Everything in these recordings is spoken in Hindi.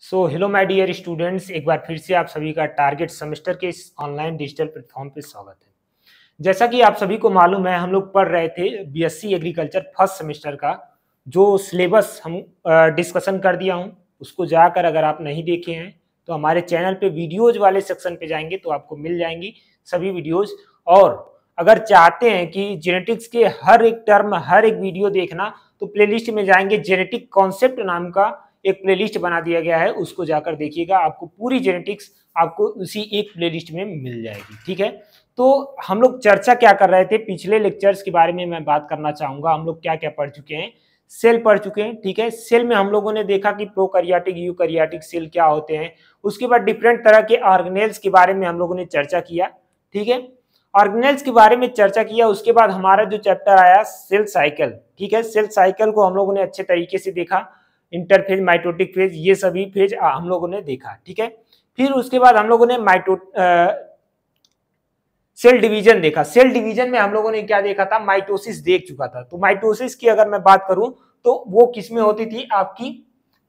हेलो माय डियर स्टूडेंट्स, एक बार फिर से आप सभी का टारगेट सेमेस्टर के इस ऑनलाइन डिजिटल प्लेटफॉर्म पे स्वागत है। जैसा कि आप सभी को मालूम है, हम लोग पढ़ रहे थे बीएससी एग्रीकल्चर फर्स्ट सेमेस्टर का जो सिलेबस हम डिस्कशन कर दिया हूं। उसको जाकर अगर आप नहीं देखे हैं तो हमारे चैनल पे वीडियोज वाले सेक्शन पे जाएंगे तो आपको मिल जाएंगी सभी वीडियोज। और अगर चाहते हैं कि जेनेटिक्स के हर एक टर्म हर एक वीडियो देखना तो प्लेलिस्ट में जाएंगे। जेनेटिक कॉन्सेप्ट नाम का एक प्लेलिस्ट बना दिया गया है, उसको जाकर देखिएगा। आपको पूरी जेनेटिक्स आपको उसी एक प्लेलिस्ट में मिल जाएगी। ठीक है, तो हम लोग चर्चा क्या कर रहे थे, पिछले लेक्चर्स के बारे में मैं बात करना चाहूंगा। हम लोग क्या क्या पढ़ चुके हैं, सेल पढ़ चुके हैं। ठीक है, सेल में हम लोगों ने देखा कि प्रोकैरियोटिक यूकैरियोटिक सेल क्या होते हैं। उसके बाद डिफरेंट तरह के ऑर्गेनेल्स के बारे में हम लोगों ने चर्चा किया। ठीक है, ऑर्गेनेल्स के बारे में चर्चा किया। उसके बाद हमारा जो चैप्टर आया सेल साइकिल। ठीक है, सेल साइकिल को हम लोगों ने अच्छे तरीके से देखा। इंटरफेज, माइटोटिक फेज, ये सभी फेज हम लोगों ने देखा। ठीक है, फिर उसके बाद हम लोगों ने सेल डिवीजन देखा। सेल डिवीजन में हम लोगों ने क्या देखा था, माइटोसिस देख चुका था। तो माइटोसिस की अगर मैं बात करूं तो वो किसमें होती थी आपकी,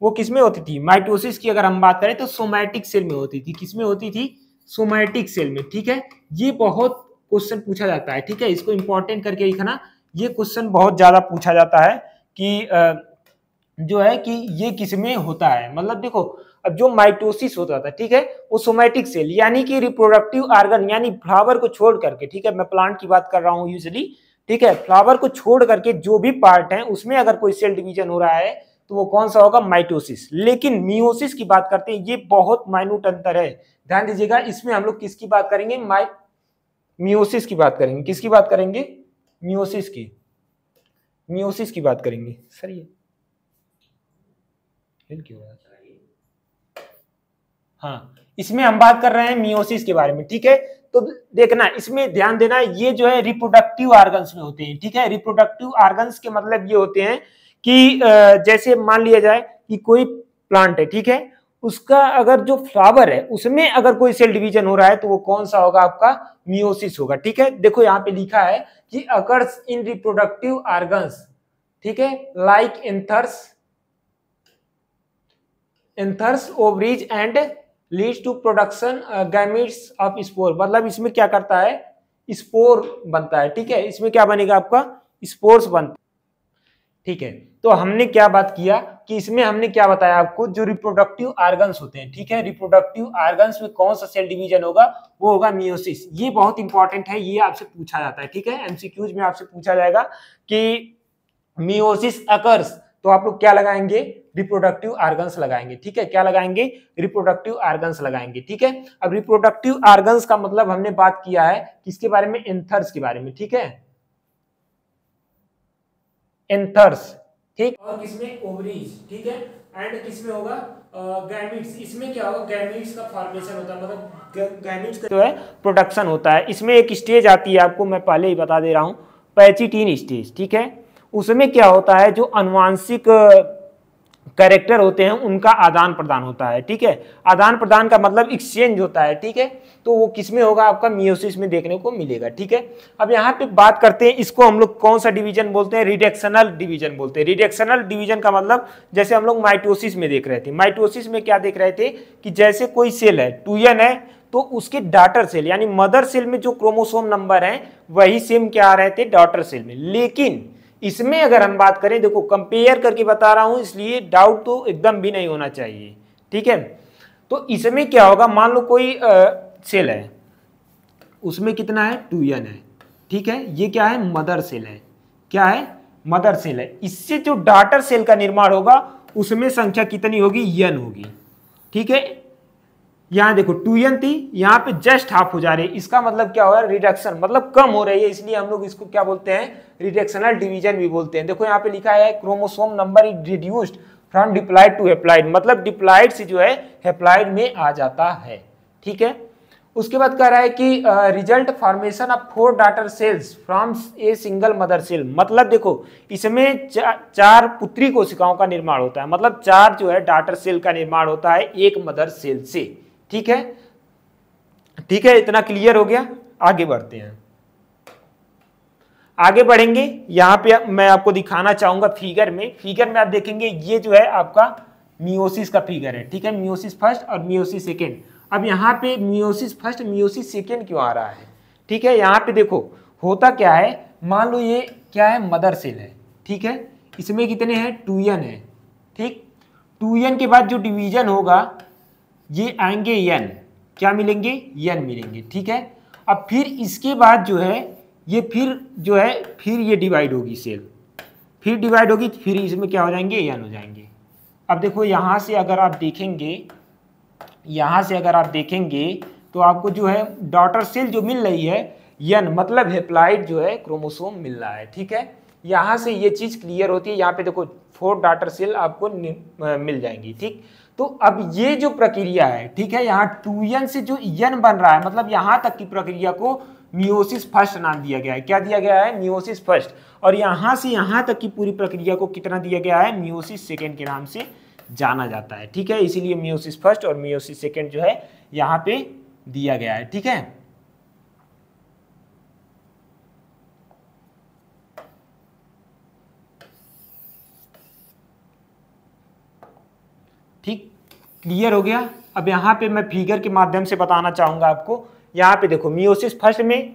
वो किसमें होती थी माइटोसिस की अगर हम बात करें तो सोमैटिक सेल में होती थी। किसमें होती थी, सोमैटिक सेल में। ठीक है, ये बहुत क्वेश्चन पूछा जाता है। ठीक है, इसको इंपॉर्टेंट करके लिखना। ये क्वेश्चन बहुत ज्यादा पूछा जाता है कि जो है कि ये किसमें होता है। मतलब देखो, अब जो माइटोसिस होता था, ठीक है, वो सोमैटिक सेल यानी कि रिप्रोडक्टिव ऑर्गन यानी फ्लावर को छोड़ करके, ठीक है, मैं प्लांट की बात कर रहा हूं यूजुअली। ठीक है, फ्लावर को छोड़ करके जो भी पार्ट है उसमें अगर कोई सेल डिवीजन हो रहा है तो वो कौन सा होगा, माइटोसिस। लेकिन मियोसिस की बात करते हैं, ये बहुत माइन्यूट अंतर है, ध्यान दीजिएगा। इसमें हम लोग किसकी बात करेंगे, मियोसिस की बात करेंगे। किसकी बात करेंगे, मियोसिस की, मियोसिस की बात करेंगे। सर ये क्यों है? हाँ, इसमें हम बात कर रहे हैं मियोसिस के बारे में। ठीक है, तो देखना, इसमें ध्यान देना, ये जो है रिप्रोडक्टिव ऑर्गन्स में होते हैं। ठीक है, रिप्रोडक्टिव ऑर्गन्स के मतलब ये होते हैं कि जैसे मान लिया जाए कि कोई प्लांट है, ठीक है, उसका अगर जो फ्लावर है उसमें अगर कोई सेल डिवीजन हो रहा है तो वो कौन सा होगा, आपका मियोसिस होगा। ठीक है, देखो यहाँ पे लिखा है कि अकर्स इन रिप्रोडक्टिव ऑर्गन्स, ठीक है, like anthers ovaries and leads to production gametes of spore. मतलब इसमें क्या करता है, स्पोर बनता है। ठीक है, इसमें क्या बनेगा, आपका स्पोर्स बनता है। ठीक है, तो हमने क्या बात किया कि इसमें हमने क्या बताया आपको, जो रिप्रोडक्टिव ऑर्गन्स होते हैं, ठीक है, रिप्रोडक्टिव ऑर्गन्स में कौन सा सेल डिवीजन होगा, वो होगा मियोसिस। ये बहुत इंपॉर्टेंट है, ये आपसे पूछा जाता है। ठीक है, एमसीक्यूज में आपसे पूछा जाएगा कि मियोसिस अकर्स, तो आप लोग क्या लगाएंगे, रिप्रोडक्टिव ऑर्गन्स लगाएंगे। ठीक है, क्या लगाएंगे, रिप्रोडक्टिव ऑर्गन्स लगाएंगे। ठीक है, अब रिप्रोडक्टिव ऑर्गन्स का मतलब हमने बात किया है किसके बारे में, एंथर्स के बारे में। ठीक है, एंथर्स, ठीक, और किसमें, ओवरीज। ठीक है, एंड किसमें होगा, गैमीट्स। इसमें क्या होगा, गैमीट्स का फॉर्मेशन होता है, मतलब गैमीट्स का जो है प्रोडक्शन होता है। इसमें एक स्टेज आती है, आपको मैं पहले ही बता दे रहा हूं, पैचिटीन स्टेज। ठीक है, उसमें क्या होता है, जो अनुवांशिक कैरेक्टर होते हैं उनका आदान प्रदान होता है। ठीक है, आदान प्रदान का मतलब एक्सचेंज होता है। ठीक है, तो वो किसमें होगा, आपका मियोसिस में देखने को मिलेगा। ठीक है, अब यहाँ पे बात करते हैं, इसको हम लोग कौन सा डिवीजन बोलते हैं, रिडक्शनल डिवीजन बोलते हैं। रिडक्शनल डिवीजन का मतलब जैसे हम लोग माइटोसिस में देख रहे थे, माइटोसिस में क्या देख रहे थे कि जैसे कोई सेल है, 2n है, तो उसके डॉटर सेल यानी मदर सेल में जो क्रोमोसोम नंबर है वही सेम क्या आ रहे थे, डॉटर सेल में। लेकिन इसमें अगर हम बात करें, देखो कंपेयर करके बता रहा हूं इसलिए डाउट तो एकदम भी नहीं होना चाहिए। ठीक है, तो इसमें क्या होगा, मान लो कोई सेल है, उसमें कितना है, 2n है। ठीक है, ये क्या है, मदर सेल है। क्या है, मदर सेल है। इससे जो डॉटर सेल का निर्माण होगा उसमें संख्या कितनी होगी, n होगी। ठीक है, यहां देखो 2n थी, यहां पे जस्ट हाफ हो जा रही है, इसका मतलब क्या हो रहा है, रिडक्शन, मतलब कम हो रही है, इसलिए हम लोग इसको क्या बोलते हैं, रिडक्शनल डिवीजन भी बोलते हैं। देखो यहाँ पे लिखा है chromosome number is reduced from diploid to haploid, मतलब डिप्लॉइड से जो है हेप्लॉइड में आ जाता है। ठीक है, उसके बाद कह रहा है कि result formation of 4 daughter cells from a single mother cell. मतलब देखो इसमें चार पुत्री कोशिकाओं का निर्माण होता है, मतलब 4 जो है डॉटर सेल का निर्माण होता है एक मदर सेल से। ठीक है, ठीक है, इतना क्लियर हो गया। आगे बढ़ते हैं, आगे बढ़ेंगे। यहां पे मैं आपको दिखाना चाहूंगा फिगर में। फिगर में आप देखेंगे ये जो है आपका मियोसिस का फिगर है, ठीक है, मियोसिस फर्स्ट और मियोसिस सेकेंड। अब यहाँ पे मियोसिस फर्स्ट मियोसिस सेकेंड क्यों आ रहा है, ठीक है, यहाँ पे देखो होता क्या है, मान लो ये क्या है, मदर सेल है, ठीक है, इसमें कितने हैं, 2n है, ठीक, 2n के बाद जो डिवीजन होगा ये आएंगे n, क्या मिलेंगे, n मिलेंगे, ठीक है। अब फिर इसके बाद जो है ये फिर जो है फिर ये डिवाइड होगी सेल, फिर डिवाइड होगी, फिर इसमें क्या हो जाएंगे, n हो जाएंगे। अब देखो यहाँ से अगर आप देखेंगे, यहाँ से अगर आप देखेंगे तो आपको जो है डॉटर सेल जो मिल रही है n, मतलब हेप्लाइड जो है क्रोमोसोम मिल रहा है, ठीक है। यहाँ से ये चीज़ क्लियर होती है, यहाँ पे देखो 4 डॉटर सेल आपको मिल जाएंगी, ठीक। तो अब ये जो प्रक्रिया है, ठीक है, यहाँ 2n से जो n बन रहा है, मतलब यहाँ तक की प्रक्रिया को मियोसिस फर्स्ट नाम दिया गया है, क्या दिया गया है, मियोसिस फर्स्ट। और यहाँ से यहाँ तक की पूरी प्रक्रिया को कितना दिया गया है, मियोसिस सेकेंड के नाम से जाना जाता है, ठीक है। इसीलिए मियोसिस फर्स्ट और मियोसिस सेकेंड जो है यहाँ पे दिया गया है, ठीक है। ठीक, क्लियर हो गया। अब यहाँ पे मैं फिगर के माध्यम से बताना चाहूंगा आपको। यहाँ पे देखो मियोसिस फर्स्ट में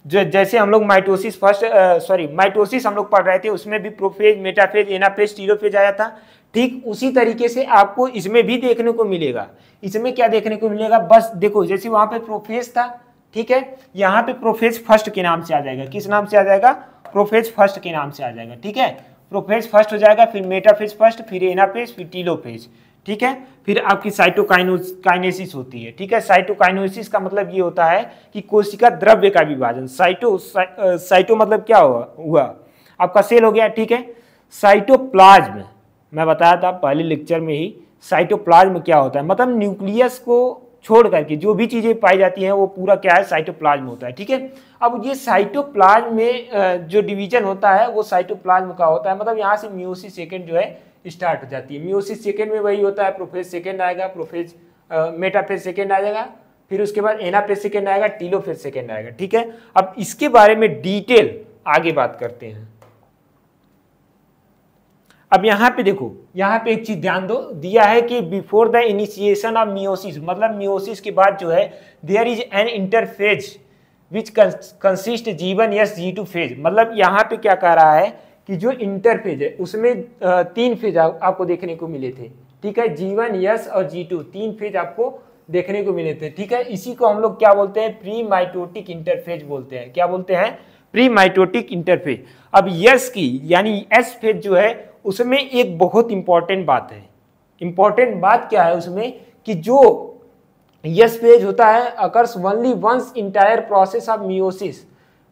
जो जैसे हम लोग माइटोसिस माइटोसिस हम लोग पढ़ रहे थे, उसमें भी प्रोफेज, मेटाफेज, एनाफेज, टीलोफेज आया था, ठीक उसी तरीके से आपको इसमें भी देखने को मिलेगा। इसमें क्या देखने को मिलेगा, बस देखो जैसे वहां पे प्रोफेज था, ठीक है, यहाँ पे प्रोफेज फर्स्ट के नाम से आ जाएगा, किस नाम से आ जाएगा, प्रोफेज फर्स्ट के नाम से आ जाएगा, ठीक है, प्रोफेज फर्स्ट हो जाएगा, फिर मेटाफेज फर्स्ट, फिर एनाफेज, फिर टीलोफेज, ठीक है, फिर आपकी साइटोकाइनेसिस होती है, ठीक है। साइटोकाइनेसिस का मतलब ये होता है कि कोशिका द्रव्य का विभाजन। साइटो मतलब क्या हुआ आपका सेल हो गया, ठीक है। साइटोप्लाज्म मैं बताया था पहले लेक्चर में ही, साइटोप्लाज्म क्या होता है, मतलब न्यूक्लियस को छोड़ करके जो भी चीजें पाई जाती हैं वो पूरा क्या है, साइटोप्लाज्म होता है, ठीक है। अब ये साइटोप्लाज्म में जो डिवीजन होता है वो साइटोप्लाज्म का होता है, मतलब यहाँ से मियोसिस सेकेंड जो है स्टार्ट हो जाती है। मियोसिस सेकेंड में वही होता है, प्रोफेज सेकेंड आएगा, प्रोफेज मेटाफेज सेकेंड आ जाएगा, फिर उसके बाद एनाफेज सेकेंड आएगा, टीलोफेज सेकेंड आएगा, ठीक है। अब इसके बारे में डिटेल आगे बात करते हैं। अब यहाँ पे देखो, यहाँ पे एक चीज ध्यान दो, दिया है कि before the initiation of meiosis, मतलब मियोसिस के बाद जो है there is an interphase which consist G1 S G2 phase. मतलब यहाँ पे क्या कह रहा है कि जो इंटरफेज है उसमें 3 फेज आपको देखने को मिले थे, ठीक है, G1 S और G2 3 फेज आपको देखने को मिले थे, ठीक है। इसी को हम लोग क्या बोलते हैं, प्री माइटोटिक इंटरफेज बोलते हैं, क्या बोलते हैं, प्री माइटोटिक इंटरफेज। अब यस की यानी एस फेज जो है उसमें एक बहुत इंपॉर्टेंट बात है। इंपॉर्टेंट बात क्या है उसमें कि जो यस फेज होता है occurs only once entire process of meiosis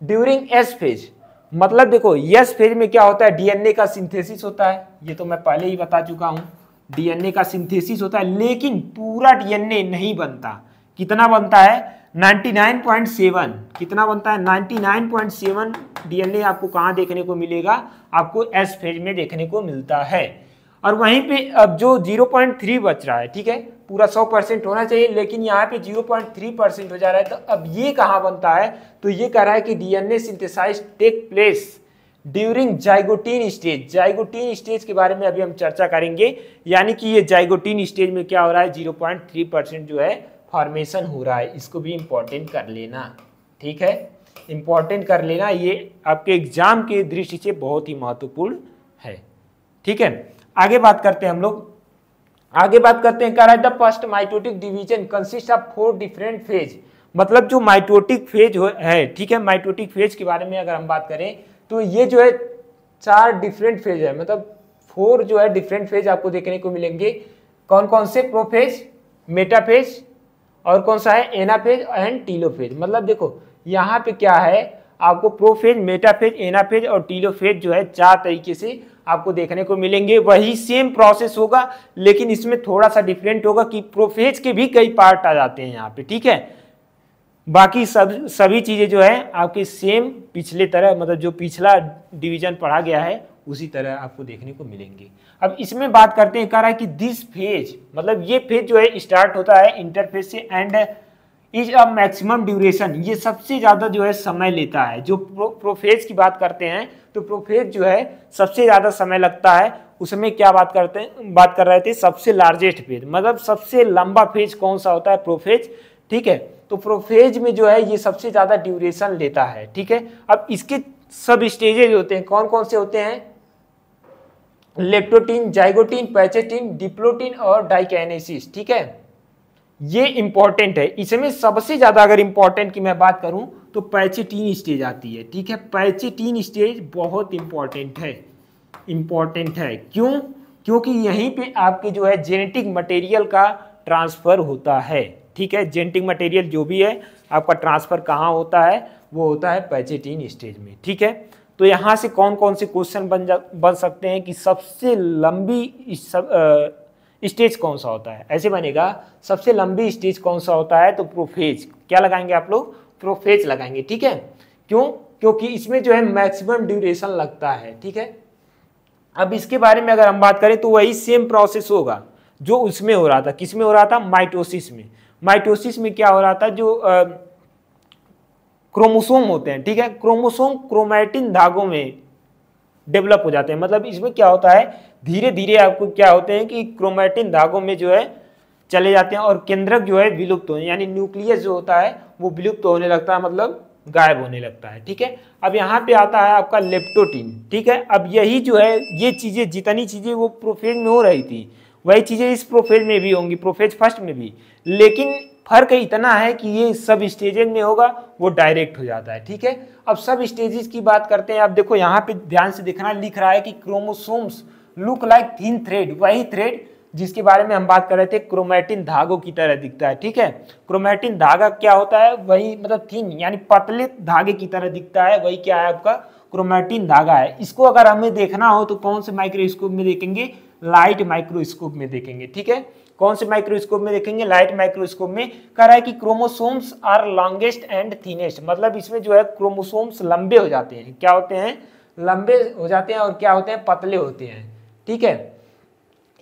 during S phase. मतलब देखो यस फेज में क्या होता है, डीएनए का सिंथेसिस होता है, ये तो मैं पहले ही बता चुका हूं, डीएनए का सिंथेसिस होता है, लेकिन पूरा डीएनए नहीं बनता। कितना बनता है, 99.7, कितना बनता है, 99.7 डीएनए आपको कहाँ देखने को मिलेगा, आपको एस फेज में देखने को मिलता है। और वहीं पे अब जो 0.3 बच रहा है, ठीक है, पूरा 100% होना चाहिए, लेकिन यहाँ पे 0.3% हो जा रहा है, तो अब ये कहाँ बनता है, तो ये कह रहा है कि DNA synthesize take place during zygotene stage. Zygotene stage के बारे में अभी हम चर्चा करेंगे, यानी कि ये जाइगोटीन स्टेज में क्या हो रहा है, 0.3% जो है फॉर्मेशन हो रहा है। इसको भी इंपॉर्टेंट कर लेना, ठीक है, इंपॉर्टेंट कर लेना, ये आपके एग्जाम के दृष्टि से बहुत ही महत्वपूर्ण है, ठीक है। आगे बात करते हैं हम लोग, आगे बात करते हैं, कह रहा है the first mitotic division consist of 4 different phase. मतलब जो माइटोटिक फेज है, ठीक है, माइटोटिक फेज के बारे में अगर हम बात करें तो ये जो है 4 डिफरेंट फेज है, मतलब 4 जो है डिफरेंट फेज आपको देखने को मिलेंगे। कौन कौन से, प्रोफेज, मेटाफेज, और कौन सा है, एनाफेज एंड टीलोफेज। मतलब देखो यहाँ पे क्या है, आपको प्रोफेज, मेटाफेज, एनाफेज और टीलोफेज जो है 4 तरीके से आपको देखने को मिलेंगे। वही सेम प्रोसेस होगा, लेकिन इसमें थोड़ा सा डिफरेंट होगा कि प्रोफेज के भी कई पार्ट आ जाते हैं यहाँ पे, ठीक है। बाकी सभी चीजें जो है आपके सेम पिछले तरह, मतलब जो पिछला डिवीजन पढ़ा गया है उसी तरह आपको देखने को मिलेंगे। अब इसमें बात करते हैं, कह रहा है कि दिस फेज, मतलब ये फेज जो है स्टार्ट होता है इंटरफेज से and is a maximum duration, ये सबसे ज्यादा जो है समय लेता है। जो प्रोफेज की बात करते हैं तो प्रोफेज जो है सबसे ज्यादा समय लगता है, उसमें क्या बात कर रहे थे, सबसे लार्जेस्ट फेज, मतलब सबसे लंबा फेज कौन सा होता है, प्रोफेज। ठीक है, तो प्रोफेज में जो है ये सबसे ज्यादा ड्यूरेशन लेता है। ठीक है, अब इसके सब स्टेजेज होते हैं, कौन कौन से होते हैं, लेप्टोटीन, जाइगोटीन, पैचेटीन, डिप्लोटीन और डाइकाइनेसिस। ठीक है, ये इंपॉर्टेंट है। इसमें सबसे ज्यादा अगर इंपॉर्टेंट की मैं बात करूं तो पैचेटीन स्टेज आती है। ठीक है, पैचेटीन स्टेज बहुत इंपॉर्टेंट है, इंपॉर्टेंट है। क्यों? क्योंकि यहीं पे आपके जो है जेनेटिक मटेरियल का ट्रांसफर होता है। ठीक है, जेनेटिक मटेरियल जो भी है आपका ट्रांसफर कहाँ होता है, वो होता है पैचेटीन स्टेज में। ठीक है, तो यहाँ से कौन कौन से क्वेश्चन बन सकते हैं कि सबसे लंबी स्टेज कौन सा होता है, ऐसे बनेगा सबसे लंबी स्टेज कौन सा होता है, तो प्रोफेज। क्या लगाएंगे आप लोग, प्रोफेज लगाएंगे। ठीक है, क्यों? क्योंकि इसमें जो है मैक्सिमम ड्यूरेशन लगता है। ठीक है, अब इसके बारे में अगर हम बात करें तो वही सेम प्रोसेस होगा जो उसमें हो रहा था, किसमें हो रहा था, माइटोसिस में। माइटोसिस में क्या हो रहा था, जो क्रोमोसोम होते हैं, ठीक है, क्रोमोसोम क्रोमैटिन धागों में डेवलप हो जाते हैं। मतलब इसमें क्या होता है, धीरे धीरे आपको क्या होते हैं कि क्रोमैटिन धागों में जो है चले जाते हैं और केंद्रक जो है विलुप्त हो, यानी न्यूक्लियस जो होता है वो विलुप्त होने लगता है, मतलब गायब होने लगता है। ठीक है, अब यहाँ पे आता है आपका लेप्टोटीन। ठीक है, अब यही जो है ये चीजें, जितनी चीजें वो प्रोफेज में हो रही थी वही चीजें इस प्रोफेज में भी होंगी, प्रोफेज फर्स्ट में भी, लेकिन फर्क इतना है कि ये सब स्टेजेस में होगा, वो डायरेक्ट हो जाता है। ठीक है, अब सब स्टेजेस की बात करते हैं। अब देखो यहाँ पे ध्यान से देखना, लिख रहा है कि chromosomes look like thin thread, वही थ्रेड जिसके बारे में हम बात कर रहे थे, क्रोमैटिन धागों की तरह दिखता है। ठीक है, क्रोमैटिन धागा क्या होता है, वही मतलब थिन यानी पतले धागे की तरह दिखता है, वही क्या है आपका क्रोमैटिन धागा है। इसको अगर हमें देखना हो तो कौन से माइक्रोस्कोप में देखेंगे, लाइट माइक्रोस्कोप में देखेंगे। ठीक है, कौन से माइक्रोस्कोप में देखेंगे, लाइट माइक्रोस्कोप में। कह रहा है कि chromosomes are longest and thinnest, मतलब इसमें जो है क्रोमोसोम्स लंबे हो जाते हैं, क्या होते हैं, लंबे हो जाते हैं, और क्या होते हैं, पतले होते हैं। ठीक है,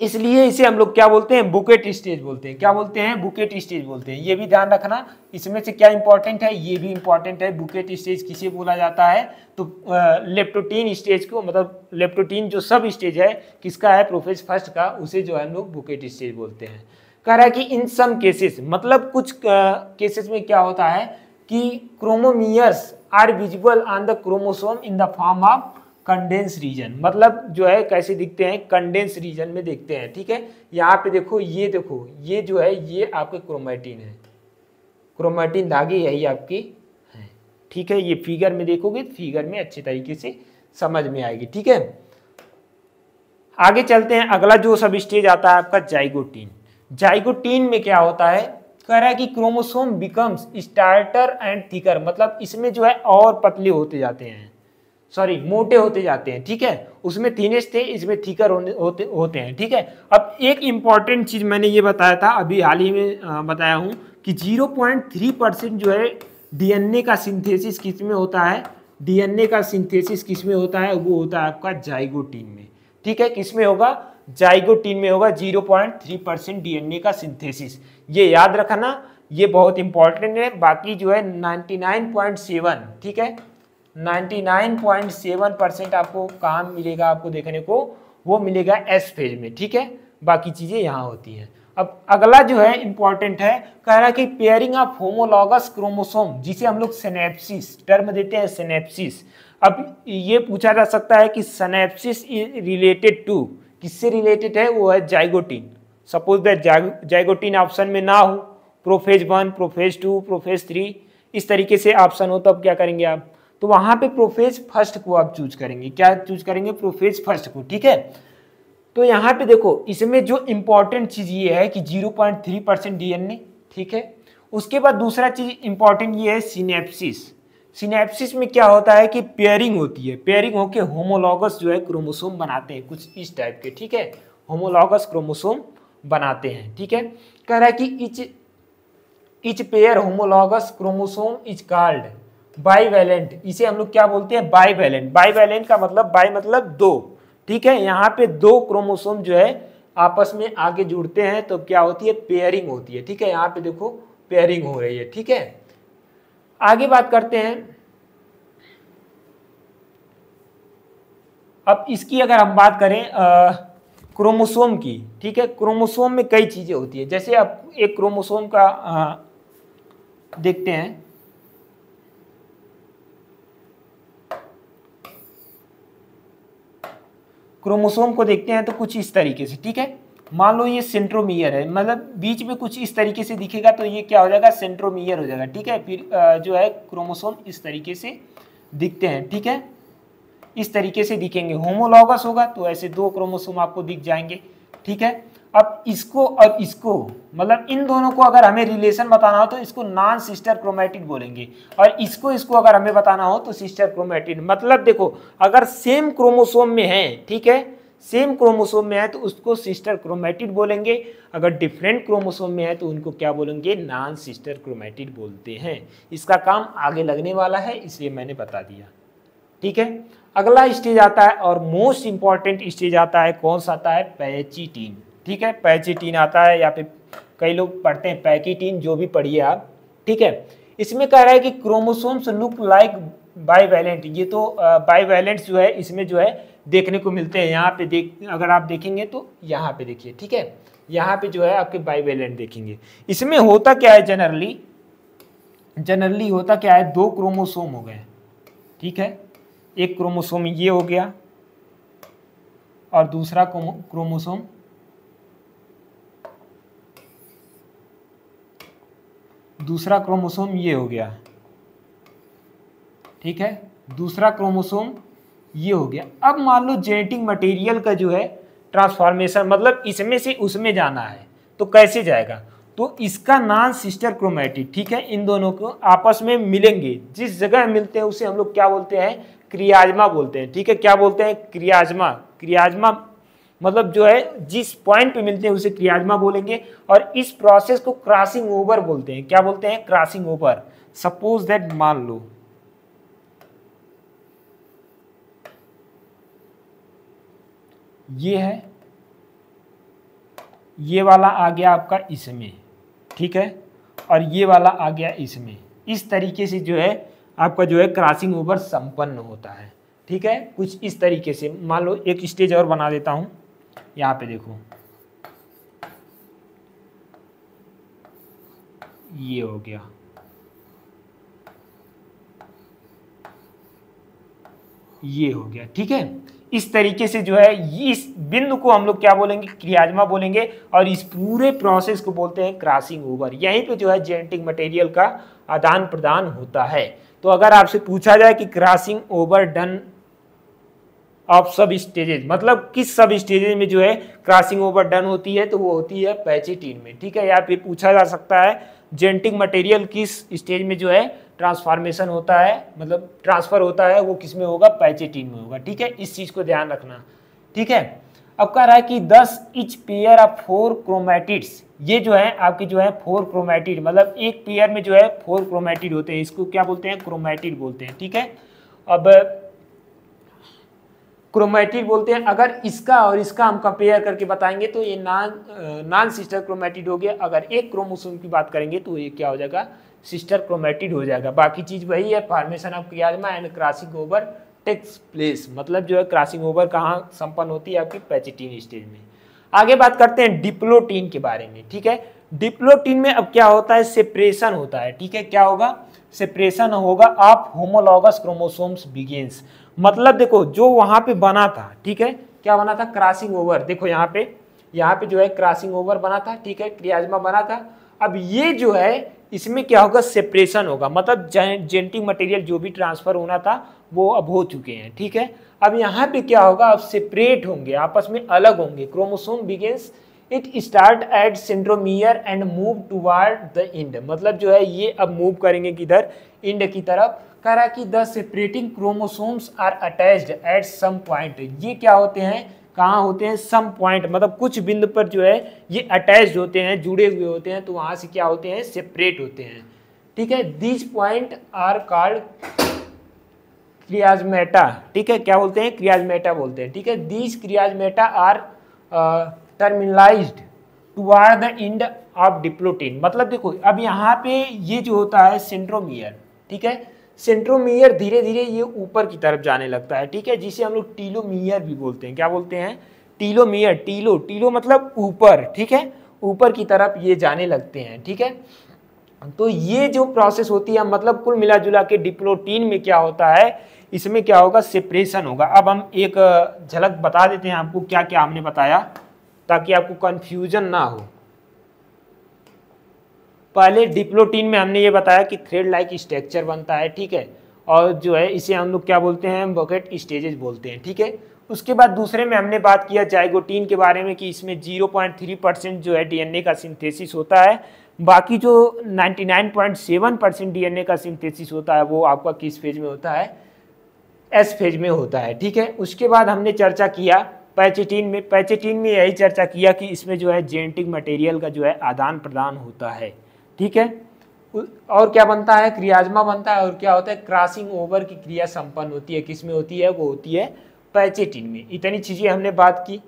इसलिए इसे हम लोग क्या बोलते हैं, बुकेट स्टेज बोलते हैं। क्या बोलते हैं, बुकेट स्टेज बोलते हैं। ये भी ध्यान रखना, इसमें से क्या इंपॉर्टेंट है, ये भी इंपॉर्टेंट है। बुकेट स्टेज किसे बोला जाता है, तो लेप्टोटीन स्टेज को, मतलब लेप्टोटीन जो सब स्टेज है किसका है, प्रोफेज फर्स्ट का, उसे जो है हम लोग बुकेट स्टेज बोलते हैं। कह रहा है कि इन सम केसेस, मतलब कुछ केसेस में क्या होता है कि chromomeres are visible on the chromosome in the form of condense region, मतलब जो है कैसे दिखते हैं, कंडेंस रीजन में देखते हैं। ठीक है, यहाँ पे देखो, ये जो है ये आपके क्रोमैटिन है, क्रोमैटिन धागे यही आपकी है। ठीक है, ये फिगर में देखोगे, फिगर में अच्छे तरीके से समझ में आएगी। ठीक है, आगे चलते हैं। अगला जो सब स्टेज आता है आपका जाइगोटीन। जाइगोटीन में क्या होता है, कह रहा है कि chromosome becomes starter and thicker, मतलब इसमें जो है और पतले होते जाते हैं, सॉरी मोटे होते जाते हैं। ठीक है, उसमें थिनेस्ट थे, इसमें थिकर होते हैं। ठीक है, अब एक इंपॉर्टेंट चीज मैंने ये बताया था, अभी हाल ही में बताया हूं कि 0.3% जो है डीएनए का सिंथेसिस किस में होता है, डीएनए का सिंथेसिस किस में होता है, वो होता है आपका जाइगोटीन में। ठीक है, किस में होगा, जाइगोटीन में होगा 0.3% डीएनए का सिंथेसिस। ये याद रखना, ये बहुत इंपॉर्टेंट है। बाकी जो है 99.7, ठीक है, 99.7% आपको कहाँ मिलेगा, आपको देखने को वो मिलेगा एस फेज में। ठीक है, बाकी चीजें यहाँ होती हैं। अब अगला जो है इंपॉर्टेंट है, कह रहा है कि पेयरिंग ऑफ होमोलॉगस क्रोमोसोम, जिसे हम लोग सिनेप्सिस टर्म देते हैं, सिनेप्सिस। अब ये पूछा जा सकता है कि सिनेप्सिस रिलेटेड टू, किससे रिलेटेड है, वो है zygotene. Suppose that zygotene option में ना हो, प्रोफेज 1, प्रोफेज 2, प्रोफेज 3 इस तरीके से ऑप्शन हो, तब क्या करेंगे आप, तो वहां पे प्रोफेज फर्स्ट को आप चूज करेंगे। क्या चूज करेंगे, प्रोफेज फर्स्ट को। ठीक है, तो यहाँ पे देखो, इसमें जो इंपॉर्टेंट चीज ये है कि 0.3% डीएनए। ठीक है, उसके बाद दूसरा चीज इंपॉर्टेंट ये है सिनेप्सिस। सिनेप्सिस में क्या होता है कि पेयरिंग होती है, पेयरिंग होके होमोलॉगस जो है क्रोमोसोम बनाते हैं, कुछ इस टाइप के। ठीक है, होमोलॉगस क्रोमोसोम बनाते हैं। ठीक है, कह रहा है कि etch pair homologous chromosome is called bivalent. इसे हम लोग क्या बोलते हैं, बाईवैलेंट। बाईवैलेंट का मतलब, बाई मतलब दो। ठीक है, यहाँ पे दो क्रोमोसोम जो है आपस में आगे जुड़ते हैं तो क्या होती है, पेयरिंग होती है। ठीक है, यहाँ पे देखो पेयरिंग हो रही है। ठीक है, आगे बात करते हैं। अब इसकी अगर हम बात करें क्रोमोसोम की, ठीक है, क्रोमोसोम में कई चीजें होती है। जैसे अब एक क्रोमोसोम का देखते हैं। क्रोमोसोम को देखते हैं तो कुछ इस तरीके से, ठीक है। मान लो ये सेंट्रोमियर है, मतलब बीच में कुछ इस तरीके से दिखेगा तो ये क्या हो जाएगा, सेंट्रोमियर हो जाएगा, ठीक है। फिर जो है क्रोमोसोम इस तरीके से दिखते हैं, ठीक है, इस तरीके से दिखेंगे। होमोलॉगस होगा तो ऐसे दो क्रोमोसोम आपको दिख जाएंगे, ठीक है। अब इसको और इसको, मतलब इन दोनों को अगर हमें रिलेशन बताना हो तो इसको नॉन सिस्टर क्रोमैटिड बोलेंगे, और इसको इसको अगर हमें बताना हो तो सिस्टर क्रोमैटिड। मतलब देखो, अगर सेम क्रोमोसोम में है, ठीक है, सेम क्रोमोसोम में है तो उसको सिस्टर क्रोमैटिड बोलेंगे। अगर डिफरेंट क्रोमोसोम में है तो उनको क्या बोलेंगे, नॉन सिस्टर क्रोमैटिड बोलते हैं। इसका काम आगे लगने वाला है, इसलिए मैंने बता दिया, ठीक है। अगला स्टेज आता है और मोस्ट इंपॉर्टेंट स्टेज आता है, कौन सा आता है, पैचिटीन, ठीक है। पैचिटीन आता है, या फिर कई लोग पढ़ते हैं पैकिटीन, जो भी पढ़िए आप, ठीक है। इसमें कह रहा है कि क्रोमोसोम्स लुक लाइक बाईवैलेंट। ये तो बाईवैलेंट्स जो है इसमें जो है देखने को मिलते हैं। यहाँ पे अगर आप देखेंगे तो यहाँ पे देखिए, ठीक है, यहाँ पे जो है आपके बाईवैलेंट देखेंगे। इसमें होता क्या है, जनरली होता क्या है, दो क्रोमोसोम हो गए, ठीक है। एक क्रोमोसोम ये हो गया और दूसरा क्रोमोसोम ये हो गया, ठीक है, दूसरा क्रोमोसोम ये हो गया। अब मान लो जेनेटिक मटेरियल का जो है ट्रांसफॉर्मेशन, मतलब इसमें से उसमें जाना है तो कैसे जाएगा, तो इसका नॉन सिस्टर क्रोमैटिड, ठीक है। इन दोनों को आपस में मिलेंगे, जिस जगह मिलते हैं उसे हम लोग क्या बोलते हैं, क्रियाज्मा बोलते हैं, ठीक है। क्या बोलते हैं, क्रियाज्मा मतलब जो है जिस पॉइंट पे मिलते हैं उसे क्रियाज्मा बोलेंगे। और इस प्रोसेस को क्रॉसिंग ओवर बोलते हैं। क्या बोलते हैं, क्रॉसिंग ओवर। सपोज दैट, मान लो ये है, ये वाला आ गया आपका इसमें, ठीक है, और ये वाला आ गया इसमें। इस तरीके से जो है आपका जो है क्रॉसिंग ओवर संपन्न होता है, ठीक है। कुछ इस तरीके से, मान लो एक स्टेज और बना देता हूं, यहाँ पे देखो, ये हो गया, ये हो गया, ठीक है। इस तरीके से जो है इस बिंदु को हम लोग क्या बोलेंगे, क्रियाज्मा बोलेंगे, और इस पूरे प्रोसेस को बोलते हैं क्रॉसिंग ओवर। यहीं पे जो है जेनेटिक मटेरियल का आदान प्रदान होता है। तो अगर आपसे पूछा जाए कि क्रॉसिंग ओवर डन ऑफ सब स्टेजेज, मतलब किस सब स्टेजेज में जो है क्रॉसिंग ओवर डन होती है, तो वो होती है पैचिटीन में, ठीक है। या फिर पूछा जा सकता है जेनेटिक मटेरियल किस स्टेज में जो है ट्रांसफॉर्मेशन होता है, मतलब ट्रांसफर होता है, वो किस में होगा, पैचिटीन में होगा, ठीक है। इस चीज को ध्यान रखना, ठीक है। अब कह रहा है कि 10 इच पेयर ऑफ 4 क्रोमैटिड्स, ये जो है आपकी जो है 4 क्रोमैटिड, मतलब एक पेयर में जो है 4 क्रोमैटिड होते हैं, इसको क्या बोलते हैं, क्रोमैटिड बोलते हैं, ठीक है। अब क्रोमैटिड बोलते हैं। अगर इसका और इसका हम कंपेयर करके बताएंगे तो ये नॉन सिस्टर क्रोमैटिड हो गया। अगर एक क्रोमोसोम की बात करेंगे तो ये क्या हो जाएगा, सिस्टर क्रोमैटिड हो जाएगा। बाकी चीज वही है, formation of chiasma and crossing over takes place, मतलब जो है क्रॉसिंग ओवर कहाँ संपन्न होती है, आपकी पैचिटीन स्टेज में। आगे बात करते हैं डिप्लोटीन के बारे में, ठीक है। डिप्लोटीन में अब क्या होता है, सेपरेशन होता है, ठीक है। क्या होगा, सेपरेशन होगा ऑफ होमोलॉगस क्रोमोसोम्स बिगिंस। मतलब देखो जो वहां पे बना था, ठीक है, क्या बना था, क्रॉसिंग ओवर। देखो यहाँ पे जो है क्रॉसिंग ओवर बना था, ठीक है, क्रियाज्मा बना था। अब ये जो है इसमें क्या होगा, सेपरेशन होगा, मतलब जेनेटिक मटेरियल जो भी ट्रांसफर होना था वो अब हो चुके हैं, ठीक है। अब यहाँ पे क्या होगा, अब सेपरेट होंगे, आपस में अलग होंगे। Chromosome begins it start at centromere and move toward the end, मतलब जो है ये अब मूव करेंगे किधर, इंड की तरफ। कह रहा है कि the separating chromosomes are attached at some point. ये क्या होते हैं, कहाँ होते हैं, सम पॉइंट, मतलब कुछ बिंदु पर जो है ये अटैच्ड होते हैं, जुड़े हुए होते हैं, तो वहां से क्या होते हैं, सेपरेट होते हैं, ठीक है। दीज पॉइंट आर कॉल्ड क्रियाजमेटा, ठीक है। क्या बोलते हैं, क्रियाजमेटा बोलते हैं, ठीक है। These chiasmata are terminalised toward the end of diplotene. मतलब देखो अब यहाँ पे ये जो होता है सेंट्रोमियर, ठीक है, सेंट्रोमियर धीरे धीरे ये ऊपर की तरफ जाने लगता है, ठीक है, जिसे हम लोग टीलोमियर भी बोलते हैं। क्या बोलते हैं? टीलोमियर। टीलो मतलब ऊपर, ठीक है, ऊपर की तरफ ये जाने लगते हैं, ठीक है। तो ये जो प्रोसेस होती है, मतलब कुल मिला जुला के डिप्लोटीन में क्या होता है, इसमें क्या होगा, सेपरेशन होगा। अब हम एक झलक बता देते हैं आपको क्या क्या हमने बताया, ताकि आपको कंफ्यूजन ना हो। पहले डिप्लोटीन में हमने ये बताया कि थ्रेड लाइक स्ट्रक्चर बनता है, ठीक है, और जो है इसे हम लोग क्या बोलते हैं, बकेट स्टेजेस बोलते हैं, ठीक है। उसके बाद दूसरे में हमने बात किया जाइगोटीन के बारे में कि इसमें 0.3% जो है डीएनए का सिंथेसिस होता है, बाकी जो 99.7% डीएनए का सिंथेसिस होता है वो आपका किस फेज में होता है, एस फेज में होता है, ठीक है। उसके बाद हमने चर्चा किया पैचेटिन में। पैचेटिन में यही चर्चा किया कि इसमें जो है जेनेटिक मटेरियल का जो है आदान प्रदान होता है, ठीक है। और क्या बनता है, क्रियाजमा बनता है, और क्या होता है, क्रॉसिंग ओवर की क्रिया संपन्न होती है। किस में होती है, वो होती है पैचेटिन में। इतनी चीज़ें हमने बात की।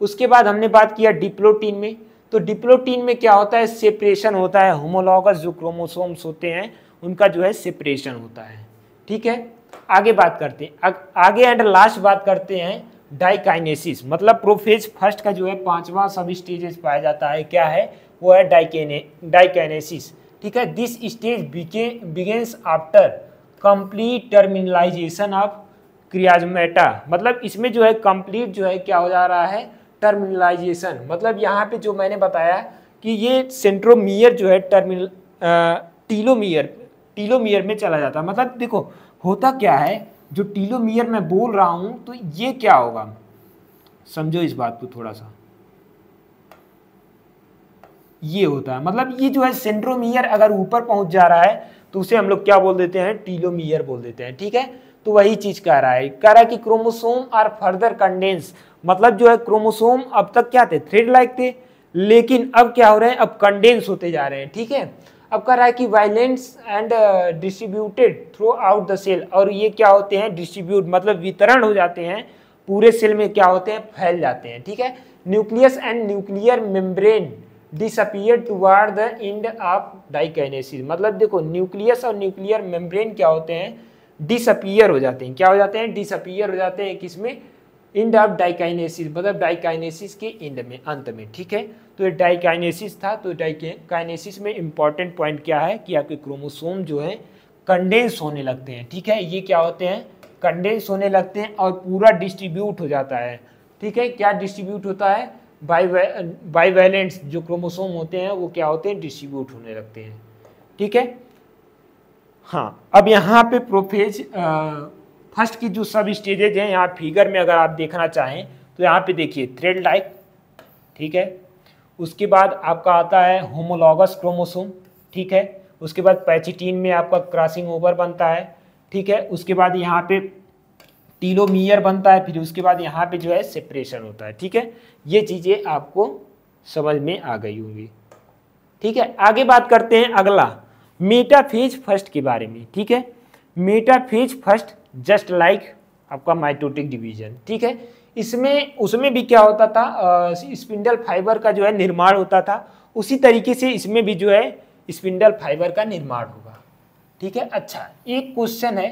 उसके बाद हमने बात किया डिप्लोटीन में। तो डिप्लोटीन में क्या होता है, सेपरेशन होता है, होमोलॉगस जो क्रोमोसोम्स होते हैं उनका जो है सेपरेशन होता है, ठीक है। आगे बात करते हैं, आगे एंड लास्ट बात करते हैं डाइकाइनेसिस। मतलब प्रोफेज फर्स्ट का जो है 5वां सब स्टेजेस पाया जाता है, क्या है वो है डाइकाइनेसिस, ठीक है। This stage begins after complete terminalization of chiasmata. मतलब इसमें जो है कंप्लीट जो है क्या हो जा रहा है, टर्मिनलाइजेशन। मतलब यहाँ पे जो मैंने बताया कि ये सेंट्रोमियर जो है टीलोमियर में चला जाता है। मतलब देखो होता क्या है, जो टीलोमियर मैं बोल रहा हूं तो ये क्या होगा, समझो इस बात को थोड़ा सा। ये होता है, मतलब ये जो है सेंट्रोमियर अगर ऊपर पहुंच जा रहा है तो उसे हम लोग क्या बोल देते हैं, टीलोमियर बोल देते हैं, ठीक है। तो वही चीज कह रहा है कि क्रोमोसोम आर फर्दर कंडेंस। मतलब जो है क्रोमोसोम अब तक क्या थे, थ्रेड लाइक थे, लेकिन अब क्या हो रहे हैं, अब कंडेंस होते जा रहे हैं, ठीक है। अब कह रहा है कि valence and distributed throughout the cell. और ये क्या होते हैं, डिस्ट्रीब्यूट मतलब वितरण हो जाते हैं पूरे सेल में, क्या होते हैं, फैल जाते हैं, ठीक है। Nucleus and nuclear membrane disappear toward the end of diakinesis. मतलब देखो न्यूक्लियस और न्यूक्लियर मेम्ब्रेन क्या होते हैं, डिसअपियर हो जाते हैं। क्या हो जाते हैं, डिसअपियर हो जाते हैं, किसमें, एंड ऑफ डाइकाइनेसिस, मतलब डाइकाइनेसिस के एंड में, अंत में, ठीक है। तो ये डाइकाइनेसिस था। तो डाइकाइनेसिस में इंपॉर्टेंट पॉइंट क्या है कि आपके क्रोमोसोम जो है कंडेंस होने लगते हैं, ठीक है। ये क्या होते हैं, कंडेंस होने लगते हैं और पूरा डिस्ट्रीब्यूट हो जाता है, ठीक है। क्या डिस्ट्रीब्यूट होता है, बाइवैलेंट्स जो क्रोमोसोम होते हैं वो क्या होते हैं, डिस्ट्रीब्यूट होने लगते हैं, ठीक है। हाँ, अब यहाँ पे प्रोफेज फर्स्ट की जो सब स्टेजेज हैं, यहाँ फिगर में अगर आप देखना चाहें तो यहाँ पे देखिए थ्रेड लाइक, ठीक है। उसके बाद आपका आता है होमोलॉगस क्रोमोसोम, ठीक है। उसके बाद पैचिटीन में आपका क्रॉसिंग ओवर बनता है, ठीक है। उसके बाद यहाँ पे टीलोमियर बनता है, फिर उसके बाद यहाँ पे जो है सेपरेशन होता है, ठीक है। ये चीज़ें आपको समझ में आ गई होंगी, ठीक है। आगे बात करते हैं अगला मेटाफेज फर्स्ट के बारे में, ठीक है। मेटाफेज फर्स्ट जस्ट लाइक आपका माइटोटिक डिवीजन, ठीक है। इसमें उसमें भी क्या होता था, स्पिंडल फाइबर का जो है निर्माण होता था, उसी तरीके से इसमें भी जो है स्पिंडल फाइबर का निर्माण होगा, ठीक है। अच्छा, एक क्वेश्चन है,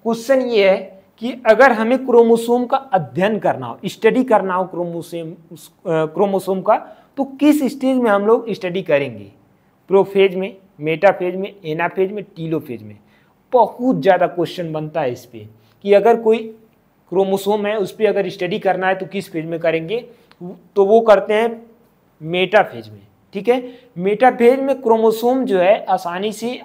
क्वेश्चन ये है कि अगर हमें क्रोमोसोम का अध्ययन करना हो, स्टडी करना हो क्रोमोसोम का, तो किस स्टेज में हम लोग स्टडी करेंगे, प्रोफेज में, मेटाफेज में, एनाफेज में, टीलोफेज में। बहुत ज़्यादा क्वेश्चन बनता है इस पे कि अगर कोई क्रोमोसोम है उस पर अगर स्टडी करना है तो किस फेज में करेंगे, तो वो करते हैं मेटाफेज में, ठीक है। मेटाफेज में क्रोमोसोम जो है आसानी से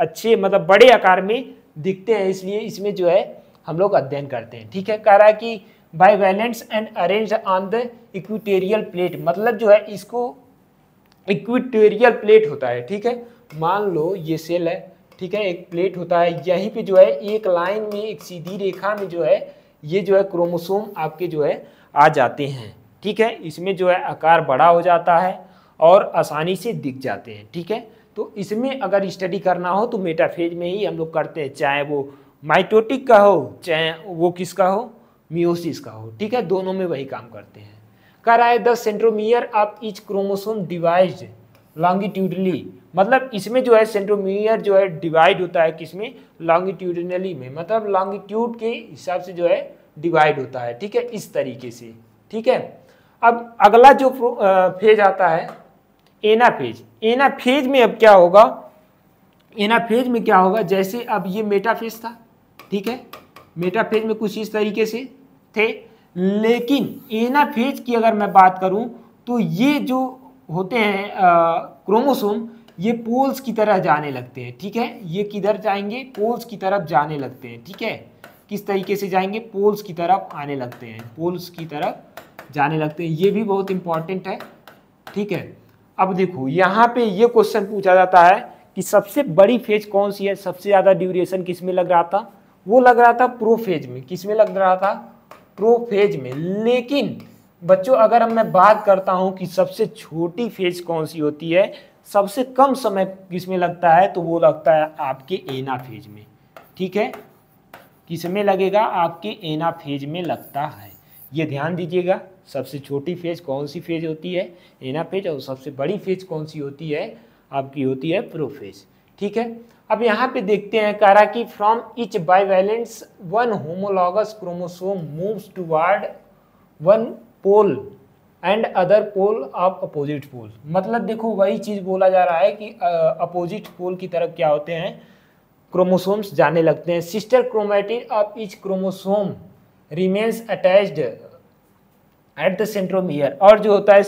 अच्छे मतलब बड़े आकार में दिखते हैं, इसलिए इसमें जो है हम लोग अध्ययन करते हैं, ठीक है। कह रहा है कि bivalents and arranged on the equatorial plate. मतलब जो है इसको इक्विटोरियल प्लेट होता है, ठीक है। मान लो ये सेल है, ठीक है, एक प्लेट होता है, यहीं पे जो है एक लाइन में, एक सीधी रेखा में जो है ये जो है क्रोमोसोम आपके जो है आ जाते हैं, ठीक है। इसमें जो है आकार बड़ा हो जाता है और आसानी से दिख जाते हैं, ठीक है। तो इसमें अगर स्टडी करना हो तो मेटाफेज में ही हम लोग करते हैं, चाहे वो माइटोटिक का हो चाहे वो किसका हो, मियोसिस का हो, ठीक है। दोनों में वही काम करते हैं। कह रहा है the centromere of each chromosome divides longitudinally, मतलब इसमें जो है सेंट्रोमियर जो है डिवाइड होता है किसमें, लॉन्गिट्यूडनली में, मतलब लॉन्गिट्यूड के हिसाब से जो है डिवाइड होता है, ठीक है, इस तरीके से, ठीक है। अब अगला जो फेज आता है एनाफेज। एनाफेज में अब क्या होगा, एनाफेज में क्या होगा, जैसे अब ये मेटाफेज था, ठीक है, मेटाफेज में कुछ इस तरीके से थे, लेकिन एनाफेज की अगर मैं बात करूं तो ये जो होते हैं क्रोमोसोम, ये पोल्स की तरह जाने लगते हैं, ठीक है, ये किधर जाएंगे, पोल्स की तरफ जाने लगते हैं, ठीक है, किस तरीके से जाएंगे, पोल्स की तरफ आने लगते हैं, पोल्स की तरफ जाने लगते हैं, ये भी बहुत इंपॉर्टेंट है, ठीक है। अब देखो यहाँ पे ये क्वेश्चन पूछा जाता है कि सबसे बड़ी फेज कौन सी है, सबसे ज्यादा ड्यूरेशन किस में लग रहा था, वो लग रहा था प्रोफेज में, किस में लग रहा था, प्रोफेज में। लेकिन बच्चों अगर अब मैं बात करता हूं कि सबसे छोटी फेज कौन सी होती है, सबसे कम समय किस में लगता है, तो वो लगता है आपके एनाफेज में, ठीक है, किस में लगेगा, आपके एनाफेज में लगता है, ये ध्यान दीजिएगा। सबसे छोटी फेज कौन सी फेज होती है, एनाफेज, और सबसे बड़ी फेज कौन सी होती है, आपकी होती है प्रोफेज, ठीक है। अब यहाँ पे देखते हैं, कह रहा कि from each bivalents one homologous chromosome moves toward one pole and other pole of opposite pole, मतलब देखो वही चीज बोला जा रहा है कि अपोजिट पोल की तरफ क्या होते हैं, क्रोमोसोम्स जाने लगते हैं। Sister chromatid of each chromosome remains attached at the centromere, और जो होता है